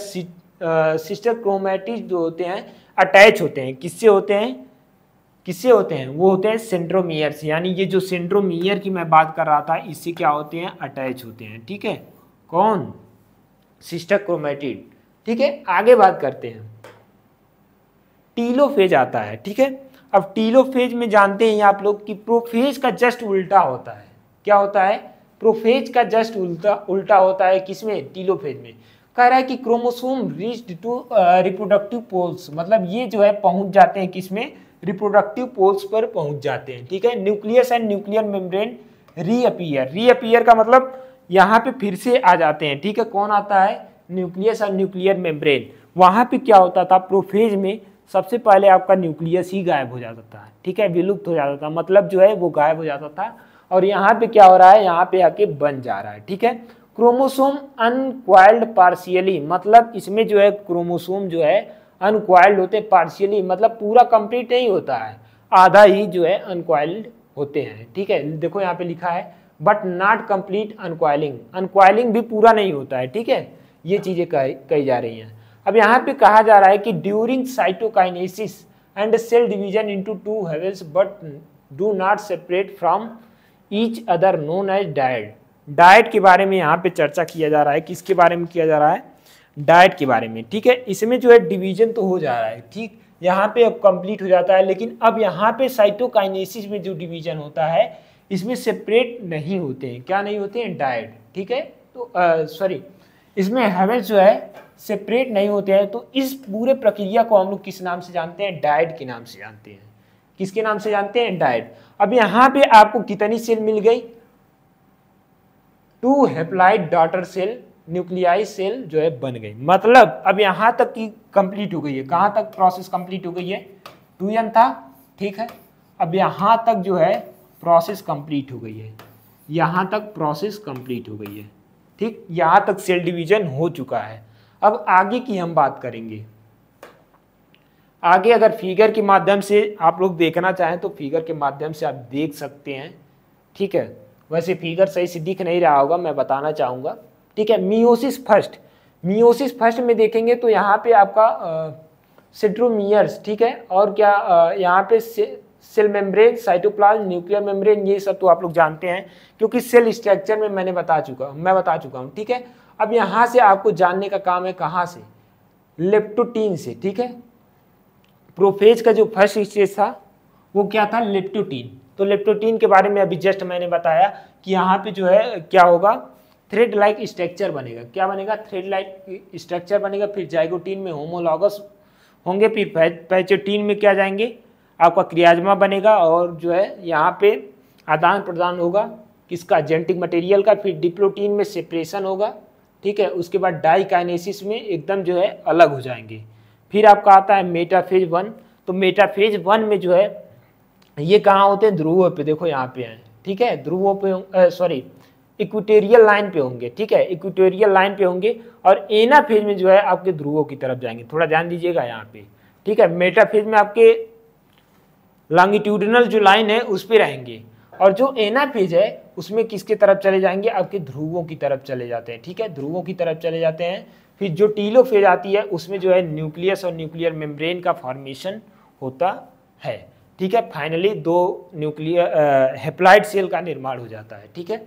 सिस्टर क्रोमैटिड जो होते हैं अटैच होते हैं, किससे होते हैं, किससे होते हैं, वो होते हैं सेंट्रोमियर से, यानी ये जो सेंट्रोमियर की मैं बात कर रहा था इससे क्या होते हैं, अटैच होते हैं, ठीक है, कौन, सिस्टर क्रोमैटिड, ठीक है। आगे बात करते हैं, टीलोफेज आता है, ठीक है। अब टीलोफेज में जानते हैं आप लोग कि प्रोफेज का जस्ट उल्टा होता है, क्या होता है, प्रोफेज का जस्ट उल्टा होता है, किसमें, टीलोफेज में। कह रहा है कि chromosome reached to reproductive poles, मतलब ये जो है पहुंच जाते हैं किसमें, रिप्रोडक्टिव पोल्स पर पहुंच जाते हैं, ठीक है। Nucleus and nuclear membrane reappear, reappear का मतलब यहाँ पे फिर से आ जाते हैं, ठीक है, कौन आता है, न्यूक्लियस और न्यूक्लियर मेम्ब्रेन। वहाँ पे क्या होता था, प्रोफेज में सबसे पहले आपका न्यूक्लियस ही गायब हो जाता था, ठीक है, विलुप्त हो जाता था, मतलब जो है वो गायब हो जाता था, और यहाँ पे क्या हो रहा है, यहाँ पे आके बन जा रहा है, ठीक है। क्रोमोसोम अनक्वाइल्ड पार्शियली, मतलब इसमें जो है क्रोमोसोम जो है अनक्वाइल्ड होते हैं पार्शियली, मतलब पूरा कंप्लीट नहीं होता है, आधा ही जो है अनक्वाइल्ड होते हैं, ठीक है। देखो यहाँ पे लिखा है बट नॉट कंप्लीट अनक्वाइलिंग, अनक्वाइलिंग भी पूरा नहीं होता है, ठीक है, ये चीजें कही जा रही हैं। अब यहाँ पे कहा जा रहा है कि during cytokinesis and cell division into two halves but do not separate from each other known as dyad. Dyad के बारे में यहाँ पे चर्चा किया जा रहा है, किसके बारे में किया जा रहा है, डाइट के बारे में, ठीक है। इसमें जो है डिवीजन तो हो जा रहा है, ठीक, यहाँ पे अब कंप्लीट हो जाता है, लेकिन अब यहाँ पे साइटोकाइनेसिस में जो डिवीजन होता है इसमें सेपरेट नहीं होते हैं, क्या नहीं होते हैं, डाइट, ठीक है, तो सॉरी इसमें हेवल्स जो है सेपरेट नहीं होते हैं, तो इस पूरे प्रक्रिया को हम लोग किस नाम से जानते हैं, डाइट के नाम से जानते हैं, किसके नाम से जानते हैं, डाइट। अब यहाँ पे आपको कितनी सेल मिल गई, 2 haploid daughter cell, nuclei cell जो है बन गई, मतलब अब यहाँ तक की कंप्लीट हो गई है, कहाँ तक प्रोसेस कंप्लीट हो गई है, 2n था, ठीक है। अब यहाँ तक जो है प्रोसेस कंप्लीट हो गई है, यहाँ तक प्रोसेस कंप्लीट हो गई है, ठीक, यहाँ तक सेल डिवीजन हो चुका है। अब आगे की हम बात करेंगे, आगे अगर फिगर के माध्यम से आप लोग देखना चाहें तो फिगर के माध्यम से आप देख सकते हैं, ठीक है। वैसे फिगर सही से दिख नहीं रहा होगा, मैं बताना चाहूँगा, ठीक है। मियोसिस फर्स्ट, मियोसिस फर्स्ट में देखेंगे तो यहाँ पे आपका सेंट्रोमियर्स, ठीक है, और क्या यहाँ पे cell membrane, cytoplasm, nuclear membrane, ये सब तो आप लोग जानते हैं क्योंकि सेल स्ट्रक्चर में मैं बता चुका हूँ, ठीक है। अब यहाँ से आपको जानने का काम है, कहाँ से, लेप्टोटीन से, ठीक है। प्रोफेज का जो फर्स्ट स्टेज था वो क्या था, लेप्टोटीन, तो लेप्टोटीन के बारे में अभी जस्ट मैंने बताया कि यहाँ पे जो है क्या होगा, थ्रेड लाइक स्ट्रक्चर बनेगा, क्या बनेगा, थ्रेड लाइक स्ट्रक्चर बनेगा, फिर जाइगोटीन में होमोलॉगस होंगे, फिर पैचोटीन में क्या जाएंगे, आपका क्रियाजमा बनेगा, और जो है यहाँ पे आदान प्रदान होगा किसका, जेनेटिक मटेरियल का, फिर डिप्लोटीन में सेपरेशन होगा, ठीक है। उसके बाद डाइकाइनेसिस में एकदम जो है अलग हो जाएंगे, फिर आपका आता है मेटाफेज 1। तो मेटाफेज 1 में जो है ये कहाँ होते हैं, ध्रुवों पे, देखो यहाँ पे हैं, ठीक है, ध्रुवों पे सॉरी इक्वेटोरियल लाइन पे होंगे, ठीक है, इक्वेटोरियल लाइन पे होंगे। और एनाफेज में जो है आपके ध्रुवों की तरफ जाएंगे, थोड़ा ध्यान दीजिएगा यहाँ पे, ठीक है। मेटाफेज में आपके लॉन्गिट्यूडिनल जो लाइन है उस पे रहेंगे, और जो एनाफेज है उसमें किसके तरफ चले जाएंगे, आपके ध्रुवों की तरफ चले जाते हैं, ठीक है, ध्रुवों की तरफ चले जाते हैं। फिर जो टीलोफेज आती है उसमें जो है न्यूक्लियस और न्यूक्लियर मेम्ब्रेन का फॉर्मेशन होता है, ठीक है। फाइनली 2 न्यूक्लियर हैप्लॉइड सेल का निर्माण हो जाता है, ठीक है।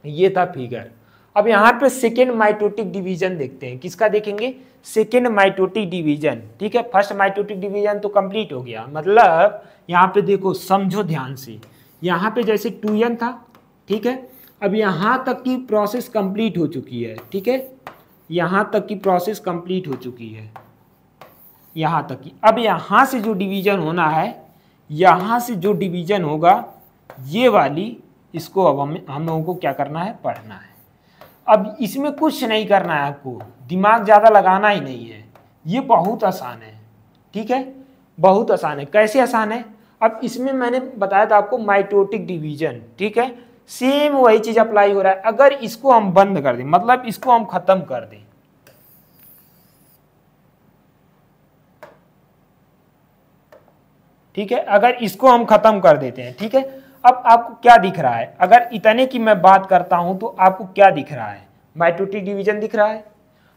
ये था फिगर। अब यहाँ पे सेकेंड माइटोटिक डिवीजन देखते हैं, किसका देखेंगे, सेकेंड माइटोटिक डिवीजन, ठीक है। फर्स्ट माइटोटिक डिवीजन तो कंप्लीट हो गया, मतलब यहाँ पे देखो, समझो ध्यान से, यहाँ पे जैसे 2n था, ठीक है, अब यहाँ तक की प्रोसेस कंप्लीट हो चुकी है, ठीक है, यहाँ तक की प्रोसेस कंप्लीट हो चुकी है, यहाँ तक की। अब यहाँ से जो डिवीजन होना है, यहाँ से जो डिवीजन होगा ये वाली, इसको अब हम लोगों को क्या करना है, पढ़ना है। अब इसमें कुछ नहीं करना है, आपको दिमाग ज़्यादा लगाना ही नहीं है, ये बहुत आसान है, ठीक है, बहुत आसान है। कैसे आसान है, अब इसमें मैंने बताया था आपको माइटोटिक डिवीजन, ठीक है, सेम वही चीज़ अप्लाई हो रहा है। अगर इसको हम बंद कर दें, मतलब इसको हम खत्म कर दें, ठीक है, अगर इसको हम खत्म कर देते हैं, ठीक है, अब आपको क्या दिख रहा है, अगर इतने की मैं बात करता हूं तो आपको क्या दिख रहा है, माइटोटिक डिवीजन दिख रहा है।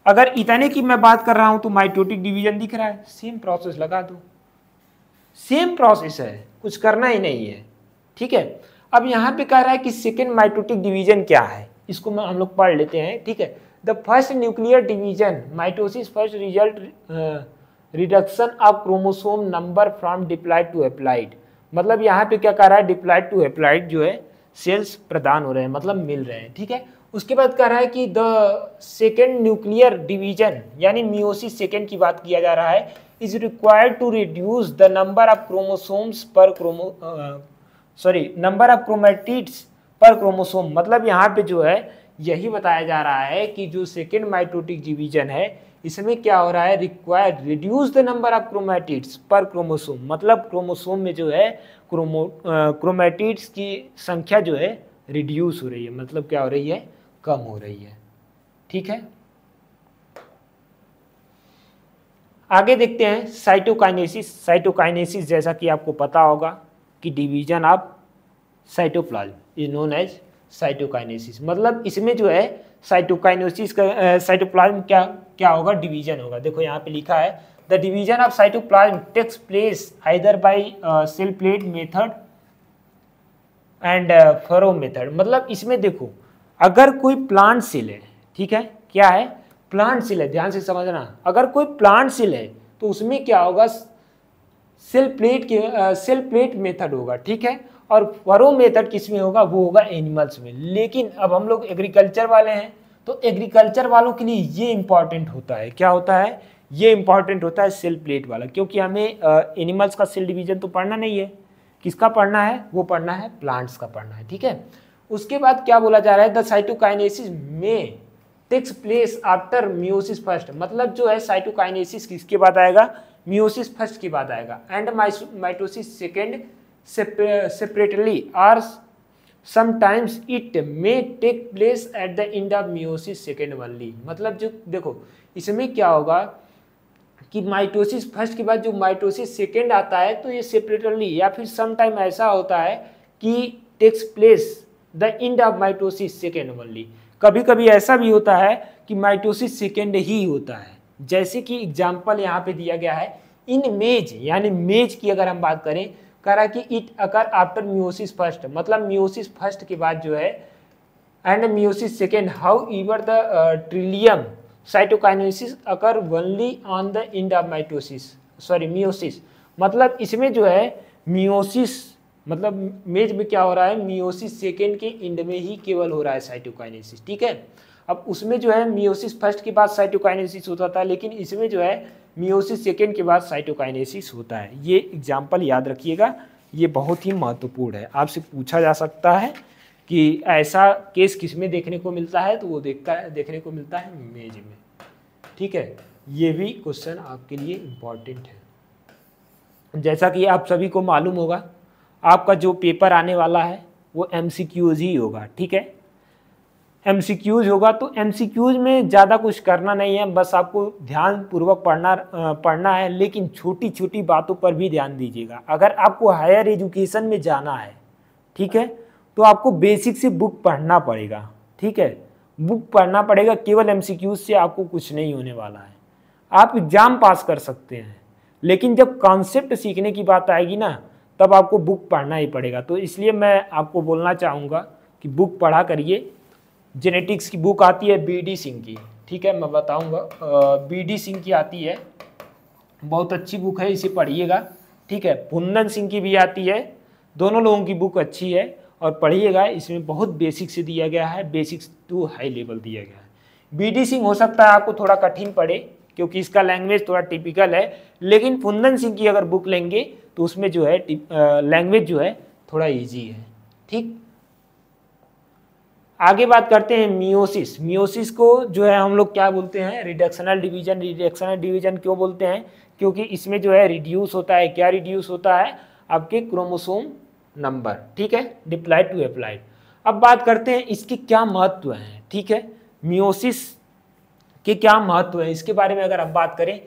अगर इतने की मैं बात कर रहा हूं तो माइटोटिक डिवीजन दिख रहा है। सेम प्रोसेस लगा दो, सेम प्रोसेस है, कुछ करना ही नहीं है, ठीक है। अब यहाँ पे कह रहा है कि सेकेंड माइटोटिक डिवीजन क्या है, इसको हम लोग पढ़ लेते हैं, ठीक है। The first nuclear division mitosis first result reduction of chromosome number from diploid to haploid. मतलब यहाँ पे क्या कह रहा है, डिप्लॉइड टू हैप्लॉइड जो है सेल्स प्रदान हो रहे हैं, मतलब मिल रहे हैं, ठीक है। उसके बाद कह रहा है कि द सेकेंड न्यूक्लियर डिवीजन यानी मियोसिस सेकेंड की बात किया जा रहा है, is required to reduce the number of chromosomes per number of chromatids per chromosome. मतलब यहाँ पे जो है यही बताया जा रहा है कि जो सेकेंड माइटोटिक डिवीजन है इसमें क्या हो रहा है, required reduce the number of chromatids per chromosome. मतलब क्रोमोसोम में जो है क्रोमेटिड्स की संख्या जो है रिड्यूस हो रही है, मतलब क्या हो रही है, कम हो रही है, ठीक है। आगे देखते हैं साइटोकाइनेसिस। साइटोकाइनेसिस जैसा कि आपको पता होगा कि division of cytoplasm is known as cytokinesis. मतलब इसमें जो है साइटोकाइनेसिस का साइटोप्लाज्म क्या होगा, डिवीजन होगा। देखो यहाँ पे लिखा है the division of cytoplasm takes place either by cell plate method and furrow method. मतलब इसमें देखो अगर कोई प्लांट सेल है, ठीक है, क्या है, प्लांट सेल है, ध्यान से समझना, अगर कोई प्लांट सेल है तो उसमें क्या होगा, सेल प्लेट मेथड होगा, ठीक है। और फरो मेथड किसमें होगा, वो होगा एनिमल्स में। लेकिन अब हम लोग एग्रीकल्चर वाले हैं तो एग्रीकल्चर वालों के लिए ये इंपॉर्टेंट होता है, क्या होता है, ये इंपॉर्टेंट होता है सेल प्लेट वाला, क्योंकि हमें एनिमल्स का सेल डिवीजन तो पढ़ना नहीं है, किसका पढ़ना है, वो पढ़ना है प्लांट्स का पढ़ना है, ठीक है। उसके बाद क्या बोला जा रहा है, द साइटोकाइनेसिस में takes place after meiosis first. मतलब जो है साइटोकाइनेसिस किसके बाद आएगा, मियोसिस फर्स्ट के बाद आएगा, and mitosis second separately or sometimes it may take place at the end of meiosis second only। मतलब जो देखो इसमें क्या होगा कि माइटोसिस फर्स्ट के बाद जो माइटोसिस सेकेंड आता है तो ये सेपरेटली या फिर सम टाइम ऐसा होता है कि takes place the end of mitosis second only. कभी कभी ऐसा भी होता है कि माइटोसिस सेकेंड ही होता है, जैसे कि एग्जाम्पल यहाँ पे दिया गया है इन मेज, यानी मेज की अगर हम बात करें, कह रहा है कि it occur after meiosis first. मतलब मियोसिस फर्स्ट के बाद जो है and meiosis second, how इवर the Trillium cytokinesis occur only on the end of meiosis. मतलब इसमें जो है मियोसिस, मतलब मेज में क्या हो रहा है, मियोसिस सेकेंड के एंड में ही केवल हो रहा है साइटोकाइनेसिस, ठीक है। अब उसमें जो है मियोसिस फर्स्ट के बाद साइटोकाइनेसिस होता था, लेकिन इसमें जो है मियोसिस सेकेंड के बाद साइटोकाइनेसिस होता है। ये एग्जाम्पल याद रखिएगा, ये बहुत ही महत्वपूर्ण है, आपसे पूछा जा सकता है कि ऐसा केस किस में देखने को मिलता है, तो वो देखने को मिलता है मेज में, ठीक है। ये भी क्वेश्चन आपके लिए इम्पॉर्टेंट है। जैसा कि आप सभी को मालूम होगा, आपका जो पेपर आने वाला है वो MCQs ही होगा, ठीक है। MCQs होगा तो MCQs में ज़्यादा कुछ करना नहीं है, बस आपको ध्यानपूर्वक पढ़ना है, लेकिन छोटी छोटी बातों पर भी ध्यान दीजिएगा। अगर आपको हायर एजुकेशन में जाना है, ठीक है, तो आपको बेसिक से बुक पढ़ना पड़ेगा, ठीक है, बुक पढ़ना पड़ेगा। केवल MCQs से आपको कुछ नहीं होने वाला है। आप एग्जाम पास कर सकते हैं, लेकिन जब कॉन्सेप्ट सीखने की बात आएगी ना, तब आपको बुक पढ़ना ही पड़ेगा। तो इसलिए मैं आपको बोलना चाहूँगा कि बुक पढ़ा करिए। जेनेटिक्स की बुक आती है BD सिंह की, ठीक है, मैं बताऊँगा। BD सिंह की आती है, बहुत अच्छी बुक है, इसे पढ़िएगा, ठीक है। कुंदन सिंह की भी आती है, दोनों लोगों की बुक अच्छी है और पढ़िएगा। इसमें बहुत बेसिक से दिया गया है, बेसिक्स टू हाई लेवल दिया गया है। BD सिंह हो सकता है आपको थोड़ा कठिन पड़े, क्योंकि इसका लैंग्वेज थोड़ा टिपिकल है, लेकिन कुंदन सिंह की अगर बुक लेंगे तो उसमें जो है लैंग्वेज जो है थोड़ा ईजी है, ठीक। आगे बात करते हैं मियोसिस। मियोसिस को जो है हम लोग क्या बोलते हैं, रिडक्शनल डिवीजन। रिडक्शनल डिवीजन क्यों बोलते हैं, क्योंकि इसमें जो है रिड्यूस होता है। क्या रिड्यूस होता है, आपके क्रोमोसोम नंबर, ठीक है, डिप्लॉयड टू एप्लाइड। अब बात करते हैं इसके क्या महत्व हैं, ठीक है, मियोसिस के क्या महत्व है, इसके बारे में अगर आप बात करें।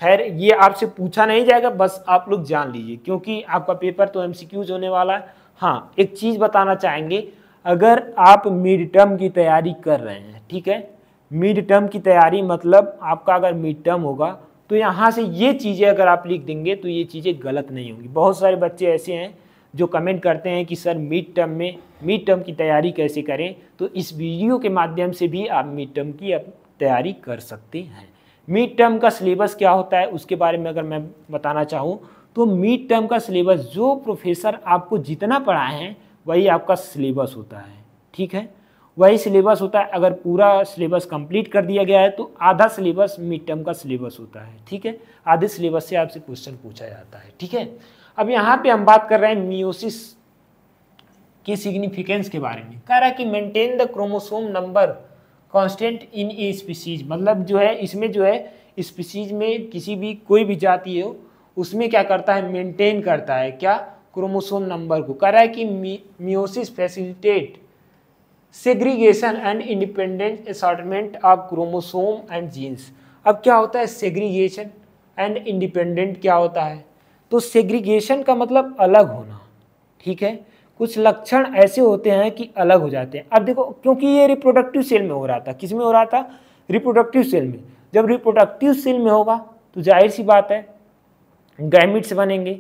खैर ये आपसे पूछा नहीं जाएगा, बस आप लोग जान लीजिए, क्योंकि आपका पेपर तो MCQs होने वाला है। हाँ, एक चीज़ बताना चाहेंगे, अगर आप मिड टर्म की तैयारी कर रहे हैं, ठीक है, मिड टर्म की तैयारी मतलब आपका अगर मिड टर्म होगा तो यहाँ से ये चीज़ें अगर आप लिख देंगे तो ये चीज़ें गलत नहीं होंगी। बहुत सारे बच्चे ऐसे हैं जो कमेंट करते हैं कि सर मिड टर्म की तैयारी कैसे करें, तो इस वीडियो के माध्यम से भी आप मिड टर्म की तैयारी कर सकते हैं। मिड टर्म का सिलेबस क्या होता है उसके बारे में अगर मैं बताना चाहूँ तो मिड टर्म का सिलेबस जो प्रोफेसर आपको जितना पढ़ाए हैं वही आपका सिलेबस होता है, ठीक है, वही सिलेबस होता है। अगर पूरा सिलेबस कंप्लीट कर दिया गया है तो आधा सिलेबस मिड टर्म का सिलेबस होता है, ठीक है। आधे सिलेबस से आपसे क्वेश्चन पूछा जाता है, ठीक है। अब यहाँ पे हम बात कर रहे हैं मियोसिस की सिग्निफिकेंस के बारे में। कह रहा है कि maintain the chromosome number constant in a species, मतलब जो है इसमें जो है स्पीसीज में किसी भी कोई भी जाति हो उसमें क्या करता है, मेंटेन करता है क्या, क्रोमोसोम नंबर को। कह रहा है कि meiosis facilitate segregation and independent assortment of chromosome and genes. अब क्या होता है सेग्रीगेशन एंड इंडिपेंडेंट, क्या होता है, तो सेग्रीगेशन का मतलब अलग होना, ठीक है। कुछ लक्षण ऐसे होते हैं कि अलग हो जाते हैं। अब देखो, क्योंकि ये रिप्रोडक्टिव सेल में हो रहा था, किस में हो रहा था, रिप्रोडक्टिव सेल में। जब रिप्रोडक्टिव सेल में होगा तो जाहिर सी बात है गैमिट्स बनेंगे,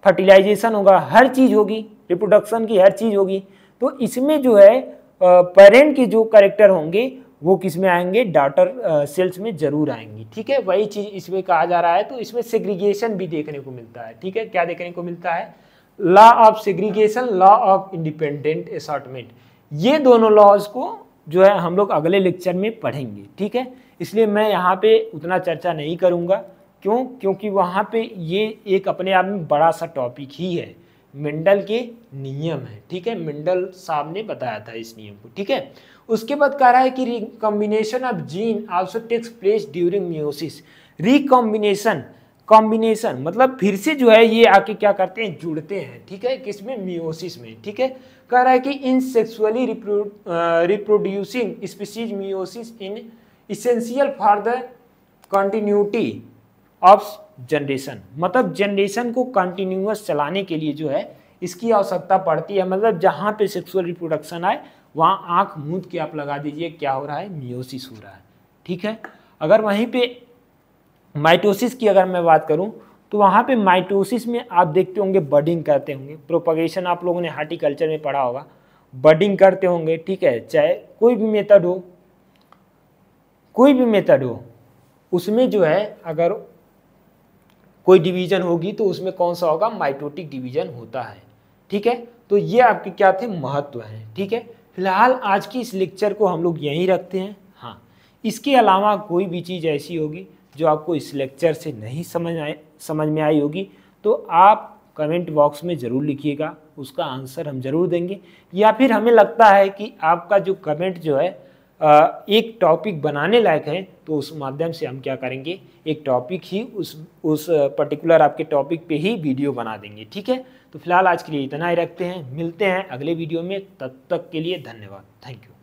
फर्टिलाइजेशन होगा, हर चीज़ होगी, रिप्रोडक्शन की हर चीज़ होगी। तो इसमें जो है पेरेंट के जो कैरेक्टर होंगे वो किस में आएंगे, डॉटर सेल्स में जरूर आएंगी, ठीक है। वही चीज़ इसमें कहा जा रहा है। तो इसमें सेग्रीगेशन भी देखने को मिलता है, ठीक है। क्या देखने को मिलता है, law of segregation, law of independent assortment. ये दोनों लॉज को जो है हम लोग अगले लेक्चर में पढ़ेंगे, ठीक है। इसलिए मैं यहाँ पे उतना चर्चा नहीं करूँगा, क्यों, क्योंकि वहाँ पे ये एक अपने आप में बड़ा सा टॉपिक ही है, मेंडल के नियम है, ठीक है। मेंडल साहब ने बताया था इस नियम को, ठीक है। उसके बाद कह रहा है कि recombination of gene also takes place during meiosis. Recombination, combination मतलब फिर से जो है ये आके क्या करते हैं, जुड़ते हैं, ठीक है, किसमें, मियोसिस में, ठीक है। कह रहा है कि in sexually reproducing species meiosis in essential for the continuity of generation, मतलब जनरेशन को कंटिन्यूअस चलाने के लिए जो है इसकी आवश्यकता पड़ती है। मतलब जहाँ पे सेक्सुअल रिप्रोडक्शन आए वहाँ आँख मूंद के आप लगा दीजिए क्या हो रहा है, मियोसिस हो रहा है, ठीक है। अगर वहीं पे माइटोसिस की अगर मैं बात करूं तो वहाँ पे माइटोसिस में आप देखते होंगे बडिंग करते होंगे, प्रोपगेशन आप लोगों ने हार्टिकल्चर में पढ़ा होगा, बडिंग करते होंगे, ठीक है। चाहे कोई भी मेथड हो, कोई भी मेथड हो, उसमें जो है अगर कोई डिवीजन होगी तो उसमें कौन सा होगा, माइटोटिक डिवीजन होता है, ठीक है। तो ये आपके क्या थे, महत्व हैं, ठीक है। फिलहाल आज की इस लेक्चर को हम लोग यहीं रखते हैं। हाँ, इसके अलावा कोई भी चीज़ ऐसी होगी जो आपको इस लेक्चर से नहीं समझ में आई होगी तो आप कमेंट बॉक्स में ज़रूर लिखिएगा, उसका आंसर हम ज़रूर देंगे। या फिर हमें लगता है कि आपका जो कमेंट जो है एक टॉपिक बनाने लायक है तो उस माध्यम से हम क्या करेंगे, एक टॉपिक ही उस पर्टिकुलर आपके टॉपिक पे ही वीडियो बना देंगे। ठीक है, तो फिलहाल आज के लिए इतना ही रखते हैं, मिलते हैं अगले वीडियो में, तब तक के लिए धन्यवाद, थैंक यू।